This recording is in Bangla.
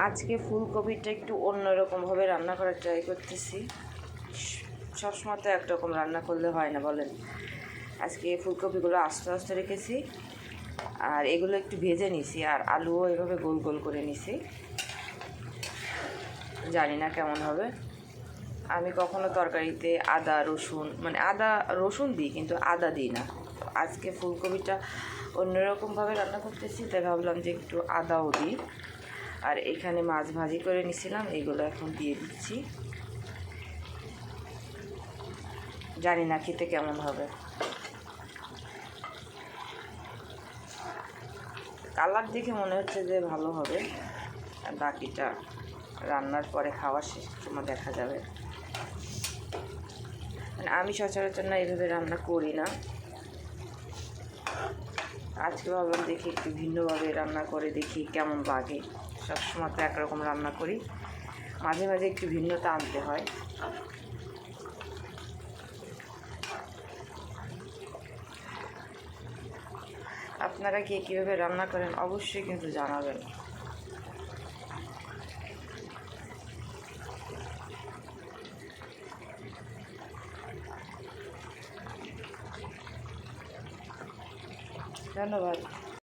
আজকে ফুলকপিটা একটু অন্যরকমভাবে রান্না করার ট্রাই করতেছি। সবসময় তো একরকম রান্না করলে হয় না বলেন। আজকে ফুলকপিগুলো আস্তে আস্তে রেখেছি, আর এগুলো একটু ভেজে নিছি, আর আলুও এভাবে গোল গোল করে নিছি। জানি না কেমন হবে। আমি কখনো তরকারিতে আদা রসুন আদা রসুন দিই, কিন্তু আদা দিই না। আজকে ফুলকপিটা অন্যরকমভাবে রান্না করতেছি, তাই ভাবলাম যে একটু আদাও দিই। আর এখানে মাছ ভাজি করে নিছিলাম, এইগুলো এখন দিয়ে দিচ্ছি। জানি না খেতে কেমন হবে। কালার দেখে মনে হচ্ছে যে ভালো হবে, আর বাকিটা রান্নার পরে খাওয়ার শেষ সময় দেখা যাবে। আমি সচরাচর না এইভাবে রান্না করি না। আজকে ভাবলাম দেখি একটু ভিন্নভাবে রান্না করে দেখি কেমন লাগে। সবসময় তো একরকম রান্না করি, মাঝে মাঝে একটু ভিন্নতা আনতে হয়। আপনারা কে কীভাবে রান্না করেন অবশ্যই কিন্তু জানাবেন। ধন্যবাদ।